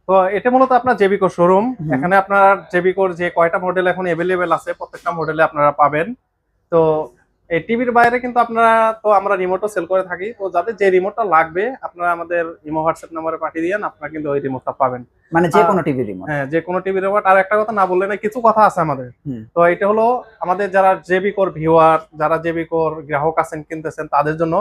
তো এটা মূলত আপনার জেবিকো শোরুম। এখানে আপনার জেবিকোর যে কয়টা মডেল এখন अवेलेबल আছে প্রত্যেকটা মডেলে আপনারা পাবেন। তো এই টিভির বাইরে কিন্তু আপনারা তো আমরা রিমোটও সেল করে থাকি। তো যাদের যে রিমোটটা লাগবে আপনারা আমাদের ইমো হোয়াটসঅ্যাপ নম্বরে পাঠিয়ে দিয়েন, আপনারা কিন্তু ওই রিমোটটা পাবেন। মানে যে কোনো টিভি রিমোট? হ্যাঁ, যে কোনো টিভি রিমোট। আর একটা কথা না বললে না, কিছু কথা আছে আমাদের। তো এটা হলো আমাদের যারা জেবিকোর ভিউয়ার, যারা জেবিকোর গ্রাহক আছেন কিনতেছেন তাদের জন্য।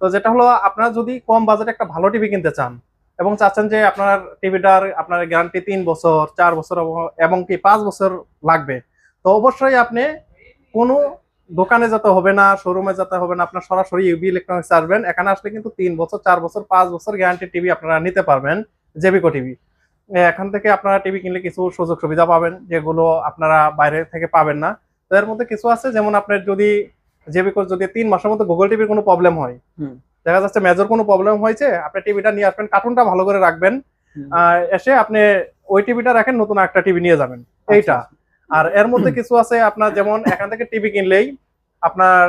তো যেটা হলো আপনারা যদি কম বাজেটে একটা ভালো টিভি কিনতে চান এবং চাচ্ছেন যে আপনার টিভিটার আপনার গ্যারান্টি 3 বছর 4 বছর এবং কি 5 বছর লাগবে, তো অবশ্যই আপনি কোনো দোকানে যেতে হবে না, শোরুমে যেতে হবে না, আপনার সরাসরি ইউবি ইলেকট্রনিক্স আসবেন। এখানে আসলে কিন্তু 3 বছর 4 বছর 5 বছর গ্যারান্টি টিভি আপনারা নিতে পারবেন জেবিকো টিভি। এখান থেকে আপনারা টিভি কিনলে কিছু সুযোগ সুবিধা পাবেন যেগুলো আপনারা বাইরে থেকে পাবেন না। তো এর মধ্যে কিছু আছে, যেমন আপনার যদি জেবিকোর যদি 3 মাসের মধ্যে গুগল টিভির কোনো প্রবলেম হয়, দেখা যাচ্ছে মেজর কোনো প্রবলেম হয়েছে, আপনি টিভিটা নিয়ে আসবেন, কার্টুনটা ভালো করে রাখবেন, এসে আপনি ওই টিভিটা রাখেন, নতুন একটা টিভি নিয়ে যাবেন এইটা। আর এর মধ্যে কিছু আছে আপনার, যেমন এখান থেকে টিভি কিনলেই আপনার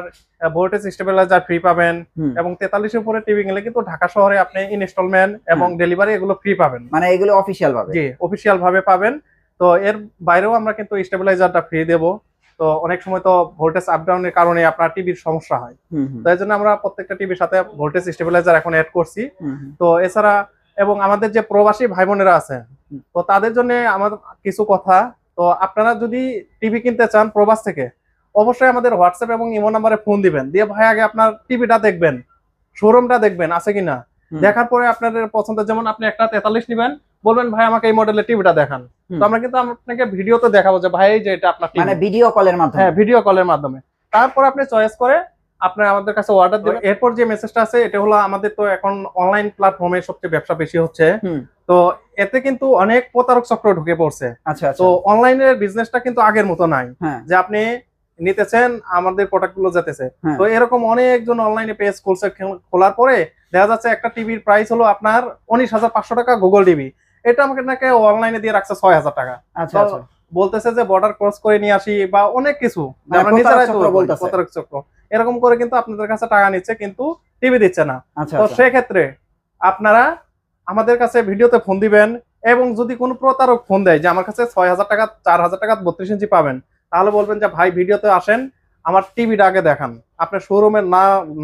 ভোল্টেজ স্টেবিলাইজার ফ্রি পাবেন এবং 43 এর উপরে টিভি কিনলে কিন্তু ঢাকা শহরে আপনি ইনস্টলমেন্ট এবং ডেলিভারি এগুলো ফ্রি পাবেন। মানে এগুলো অফিশিয়াল ভাবে? জি, অফিশিয়াল ভাবে পাবেন। তো এর বাইরেও আমরা কিন্তু স্টেবিলাইজারটা ফ্রি দেব। তো অনেক সময় তো ভোল্টেজ আপ ডাউনের কারণে আপনার টিভির সমস্যা হয়, তো এই জন্য আমরা প্রত্যেকটা টিভির সাথে ভোল্টেজ স্টেবিলাইজার এখন অ্যাড করছি। তো এছাড়া এবং আমাদের যে প্রবাসী ভাই বোনেরা আছে, তো তাদের জন্য আমার কিছু কথা। তো আপনারা যদি টিভি কিনতে চান প্রবাস থেকে, অবশ্যই আমাদের হোয়াটসঅ্যাপ এবং ইমো নাম্বারে ফোন দিবেন, দিয়ে ভাই আগে আপনার টিভিটা দেখবেন, শোরুমটা দেখবেন আছে কিনা। দেখার পরে আপনাদের পছন্দের, যেমন আপনি একটা 43 নেবেন, বলবেন ভাই আমাকে এই মডেলের টিভিটা দেখান, তো আমরা কিন্তু আপনাকে ভিডিওতে দেখাবো যে ভাই এই যে এটা আপনার টিভি, মানে ভিডিও কলের মাধ্যমে? হ্যাঁ, ভিডিও কলের মাধ্যমে। তারপর আপনি চয়েস করে আপনি আমাদের কাছে অর্ডার দিবেন। এরপর যে মেসেজটা আছে, এটা হলো আমাদের তো এখন অনলাইন প্ল্যাটফর্মে সবচেয়ে ব্যবসা বেশি হচ্ছে, তো এতে কিন্তু অনেক প্রতারক চক্র ঢুকে পড়ছে। তো অনলাইনের বিজনেসটা কিন্তু আগের মতো নাই যে আপনি নিতেছেন আমাদের প্রোডাক্ট গুলো যেতেছে। তো এরকম অনেকজন অনলাইনে পেজ খুলছে, খোলার পরে দেখা যাচ্ছে একটা টিভির প্রাইস হলো আপনার 19,500 টাকা গুগল টিভি, এটা আমাকে নাকি অনলাইনে দিয়ে রাখছে 6,000 টাকা। বলতেছে যে বর্ডার ক্রস করে নিয়ে আসি বা অনেক কিছু, আমরা নিজেরাই তো প্রতারক চক্র এরকম করে কিন্তু আপনাদের কাছে টাকা নিচ্ছে কিন্তু টিভি দিচ্ছে না। তো সেক্ষেত্রে আপনারা আমাদের কাছে ভিডিওতে ফোন দিবেন, এবং যদি কোনো প্রতারক ফোন দেয় যে আমার কাছে 6,000 টাকা 4,000 টাকা 32 ইঞ্চি পাবেন, তাহলে বলবেন যে ভাই ভিডিওতে আসেন, আমার টিভিটা আগে দেখান, আপনার শোরুমের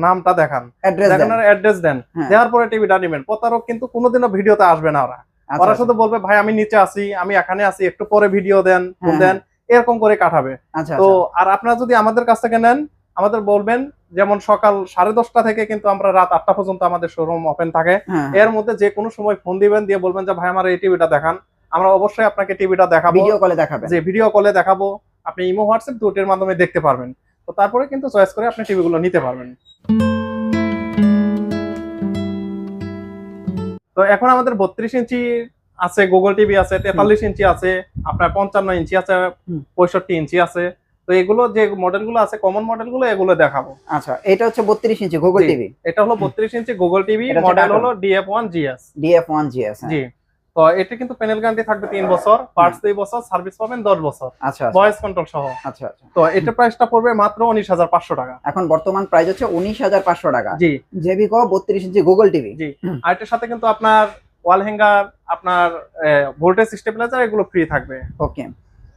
নামটা দেখান, অ্যাড্রেস দেন, দেওয়ার পরে টিভিটা নেবেন। প্রতারক কিন্তু কোনোদিনও ভিডিওতে আসবে না, ওরা শুধু বলবে ভাই আমি নিচে আছি, আমি এখানে আছি, একটু পরে ভিডিও দেন, ফোন দেন, এরকম করে কাটাবে। তো আর আপনারা যদি আমাদের কাছ থেকে নেন, আমাদের বলবেন, যেমন সকাল 10:30 থেকে কিন্তু আমরা রাত 8টা পর্যন্ত আমাদের শোরুম ওপেন থাকে, এর মধ্যে যে কোনো সময় ফোন দিবেন, দিয়ে বলবেন যে ভাই আমার এই টিভিটা দেখান, আমরা অবশ্যই আপনাকে টিভিটা দেখাবো, ভিডিও কলে দেখাবেন, যে ভিডিও কলে দেখাবো, আপনি ইমো হোয়াটসঅ্যাপ দুটোর মাধ্যমে দেখতে পারবেন। তো তারপরে কিন্তু চয়েস করে আপনি টিভিগুলো নিতে পারবেন। তো এখন আমাদের 32 ইঞ্চি আছে গুগল টিভি আছে, 43 ইঞ্চি আছে, আপনার 55 ইঞ্চি আছে, 65 ইঞ্চি আছে। তো এগুলো যে মডেলগুলো আছে, কমন মডেলগুলো, এগুলো দেখাবো। আচ্ছা, এটা হচ্ছে 32 ইঞ্চি গুগল টিভি? এটা হলো 32 ইঞ্চি গুগল টিভি, মডেল হলো DF1GS। DF1GS, জি। তো এটা কিন্তু প্যানেল গ্যারান্টি থাকবে 3 বছর, পার্টস 2 বছর, সার্ভিস পাবেন 10 বছর, ভয়েস কন্ট্রোল সহ। আচ্ছা। তো এটা প্রাইসটা পড়বে মাত্র 19,500 টাকা। এখন বর্তমান প্রাইস হচ্ছে 19,500 টাকা। জি। জেবিকো 32 ইঞ্চি গুগল টিভি। জি। আর এটার সাথে কিন্তু আপনার ওয়াল হ্যাঙ্গার, আপনার ভোল্টেজ স্টেবিলাইজার, এগুলো ফ্রি থাকবে। ওকে,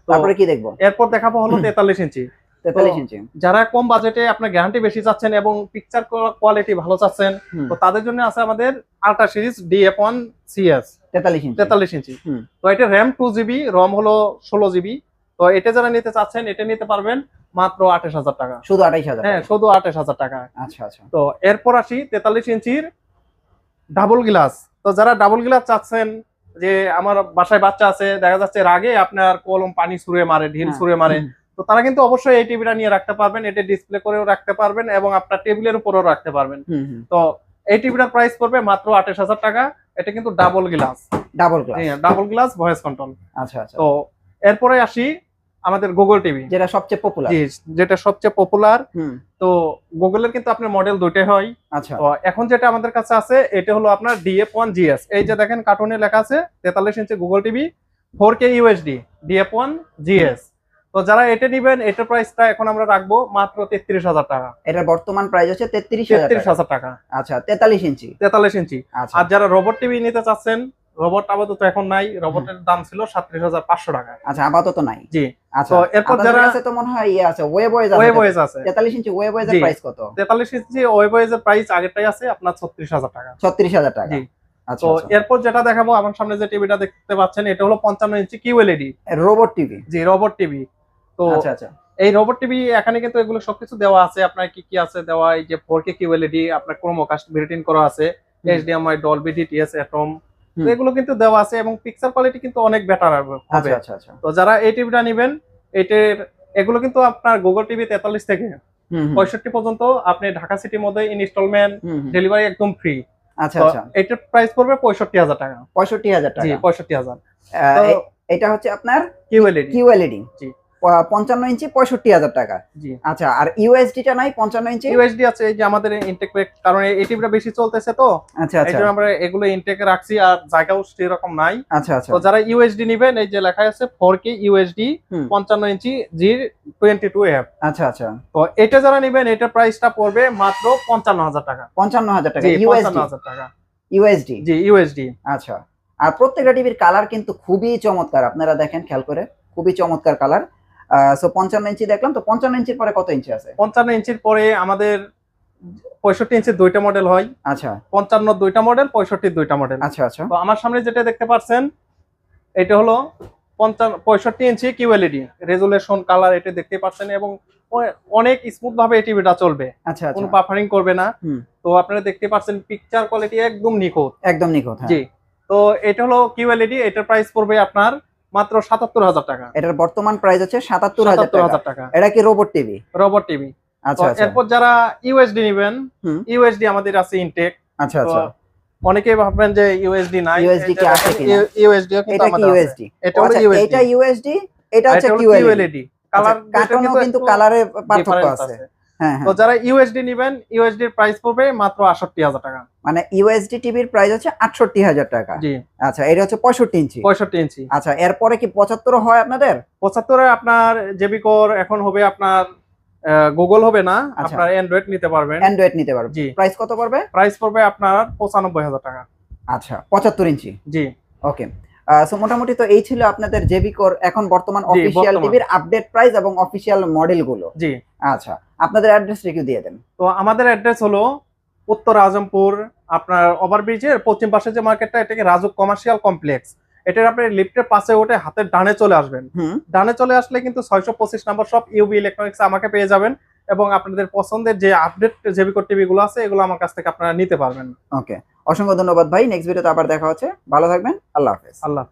তারপরে কি দেখবো? এরপর দেখাবো হলো 43 ইঞ্চি। 43 ইঞ্চি যারা কম বাজেটে আপনার গ্যারান্টি বেশি চাচ্ছেন এবং পিকচার কোয়ালিটি ভালো চাচ্ছেন, তো তাদের জন্য আছে আমাদের আল্ট্রা সিরিজ DF1CS 43 ইঞ্চি। তো এটা RAM 2GB, রম হলো 16GB। তো এটা যারা নিতে চাচ্ছেন, এটা নিতে পারবেন মাত্র 28,000 টাকা। শুধু 28,000? হ্যাঁ, শুধু 28,000 টাকা। আচ্ছা। তো এরপর আসি 43 ইঞ্চির ডাবল গ্লাস। তো যারা ডাবল গ্লাস চাচ্ছেন, যে আমার বাসায় বাচ্চা আছে, দেখা যাচ্ছে রাগে আপনার কলম পানি ছুঁড়ে মারে, ঢিল ছুঁড়ে মারে, তো তারা কিন্তু অবশ্যই এই টিভিটা নিয়ে রাখতে পারবেন, এটা ডিসপ্লে করেও রাখতে পারবেন এবং আপনার টেবিলের উপরেও রাখতে পারবেন। তো এই টিভিটার প্রাইস পড়বে মাত্র 28,000 টাকা। এটা কিন্তু double glass, double glass voice control. আচ্ছা। তো এরপরে আসি আমাদের গুগল টিভি, যেটা সবচেয়ে পপুলার। জি, যেটা সবচেয়ে পপুলার। তো গুগলের কিন্তু আপনার মডেল দুইটাই হয়। আচ্ছা। তো এখন যেটা আমাদের কাছে আছে, এটা হলো আপনার DF1GS। এই যে দেখেন কার্টুনে লেখা আছে 43 ইঞ্চি Google TV 4K UHD DF1GS। তো যারা এটা নিবেন, এটার প্রাইসটা এখন আমরা রাখবো মাত্র 33,000 টাকা। এটার বর্তমান প্রাইস হচ্ছে 33,000 টাকা। আচ্ছা, 43 ইঞ্চি। 43 ইঞ্চি। আর যারা রোবট টিভি নিতে চাচ্ছেন, রোবট আপাতত এখন নাই, রোবটের দাম ছিল 37,500 টাকা। আচ্ছা, আপাতত নাই। জি। আচ্ছা, তো এরপর আপনাদের যারা কাছে তো মনে হয় ইয়ে আছে, ওয়েবয়েজ আছে। ওয়েবয়েজ আছে 43 ইঞ্চি ওয়েবয়েজের জি। প্রাইস কত? 43 ইঞ্চি ওয়েবয়েজের প্রাইস আগেরটাই আছে আপনার 36,000 টাকা। 36,000 টাকা। জি। আচ্ছা তো আচ্ছা, এরপর যেটা দেখাবো, আমার সামনে যে টিভিটা দেখতে পাচ্ছেন এটা হলো 55 ইঞ্চি কিউএলইডি। Robot TV. জি, রোবট টিভি। তো আচ্ছা আচ্ছা, এই রোবট টিভি এখানে কিন্তু এগুলো সবকিছু দেওয়া আছে, আপনার কি কি আছে দেওয়া, এই যে 4K কিউএলইডি, আপনার ক্রোমোকাস্ট বিল্ট ইন করা আছে, এইচডিএমআই, ডলবি ডিটিএস, অ্যাটম, তো এগুলো কিন্তু দেওয়া আছে এবং পিকচার কোয়ালিটি কিন্তু অনেক বেটার হবে। আচ্ছা আচ্ছা আচ্ছা, তো যারা এই টিভিটা নেবেন, এটার এগুলো কিন্তু আপনার গুগল টিভি 43 থেকে 65 পর্যন্ত আপনি ঢাকা সিটির মধ্যে ইনস্টলমেন্ট ডেলিভারি একদম ফ্রি। আচ্ছা তো আচ্ছা, এটার প্রাইস পড়বে 65,000 টাকা। 65,000 জি, টাকা। 65,000। আহ, এ- এটা হচ্ছে আপনার কিউএলইডি। কিউএলইডি। জি। 55 ইঞ্চি 65,000 টাকা। জি। আচ্ছা, আর ইউএসডি টা নাই 55 ইঞ্চি? ইউএসডি আছে, এই যে আমাদের ইনটেক ব্যাগ, কারণ এই টিভিটা বেশি চলতেছে তো আচ্ছা এই আচ্ছা জন্য আমরা এগুলো ইনটেকে রাখছি, আর জায়গাও সেরকম নাই। আচ্ছা আচ্ছা, তো যারা ইউএসডি নেবেন, এই যে লেখা আছে 4K ইউএসডি 55 ইঞ্চি জি 22F। আচ্ছা আচ্ছা, তো এটা যারা নেবেন, এটার প্রাইসটা পড়বে মাত্র 55,000 টাকা। 55,000 টাকা জি, ইউএসডি। 55,000 টাকা ইউএসডি। জি, ইউএসডি। আচ্ছা, আর প্রত্যেকটা টিভির কালার কিন্তু খুবই চমৎকার, আপনারা দেখেন খেয়াল করে, খুবই চমৎকার কালার। সো 55 ইঞ্চি দেখলাম, তো 55 ইঞ্চির পরে কত ইঞ্চি আছে? 55 ইঞ্চির পরে আমাদের 65 ইঞ্চির দুইটা মডেল হয়, আচ্ছা 55 দুইটা মডেল, 65 দুইটা মডেল। আচ্ছা আচ্ছা, তো আমার সামনে যেটা দেখতে পাচ্ছেন এটা হলো 65 ইঞ্চি কিউএলইডি রেজুলেশন কালার, এটা দেখতে পাচ্ছেন, এবং অনেক স্মুথ ভাবে এই টিভিটা চলবে, আচ্ছা কোনো আচ্ছা, বাফারিং করবে না। হুম। তো আপনারা দেখতে পাচ্ছেন পিকচার কোয়ালিটি একদম নিখুঁত। একদম নিখুঁত, হ্যাঁ। জি। তো এটা হলো কিউএলইডি, এটার প্রাইস পড়বে আপনার মাত্র 77,000 টাকা। এটার বর্তমান প্রাইস হচ্ছে 77,000 টাকা। এটা কি রোবট টিভি? Robot TV. আচ্ছা আচ্ছা, এরপর যারা ইউএসডি নেবেন, হুম। ইউএসডি আমাদের আছে ইনটেক। আচ্ছা আচ্ছা, অনেকেই ভাববেন যে ইউএসডি নাই, USD কি আছে কিনা? ইউএসডি কিন্তু এটা কি আমাদের আছে। ইউএসডি? এটা হলো আচ্ছা, ইউএসডি, এটা ইউএসডি, এটা হচ্ছে কিউএলইডি। কালার কার্টুনেও কিন্তু কালারে পার্থক্য আছে। হ্যাঁ তো হ্যাঁ, যারা ইউএসডি নেবেন, ইউএসডি এর প্রাইস পড়বে মাত্র 68,000 টাকা। মানে ইউএসডি টিভির প্রাইস হচ্ছে 68,000 টাকা। জি। আচ্ছা, এটা হচ্ছে 65 ইঞ্চি। 65 ইঞ্চি। আচ্ছা, এরপরে কি 75 হয় আপনাদের? 75 এ আপনার জেবি কোর এখন হবে, আপনার গুগল হবে না, আচ্ছা। আপনার অ্যান্ড্রয়েড নিতে পারবেন। অ্যান্ড্রয়েড নিতে পারবে। জি। প্রাইস কত পড়বে? প্রাইস পড়বে আপনার 95,000 টাকা। আচ্ছা, 75 ইঞ্চি। জি। ওকে। সো মোটামুটি তো এই ছিল আপনাদের জেবি কোর এখন বর্তমান জি, অফিশিয়াল বর্তমান। টিভির আপডেট প্রাইস এবং অফিশিয়াল মডেল গুলো। জি। আচ্ছা, আপনাদের অ্যাড্রেস রিভিউ দিয়ে দেন। তো আমাদের অ্যাড্রেস হলো উত্তর আজমপুর, আপনার ওভারব্রিজের পশ্চিম পাশে যে মার্কেটটা, এটাকে রাজুক কমার্শিয়াল কমপ্লেক্স। এটার আপনি লিফটের পাশে উঠে হাতের ডানে চলে আসবেন। হুম। ডানে চলে আসলে কিন্তু 625 নম্বর শপ ইউবি ইলেকট্রনিক্স আমাকে পেয়ে যাবেন, এবং আপনাদের পছন্দের যে আপডেট জেবিকো টিভি গুলো আছে এগুলো আমার কাছ থেকে আপনারা নিতে পারবেন। ওকে, অসংখ্য ধন্যবাদ ভাই। নেক্সট ভিডিওতে আবার দেখা হচ্ছে। ভালো থাকবেন। আল্লাহ হাফেজ। আল্লাহ।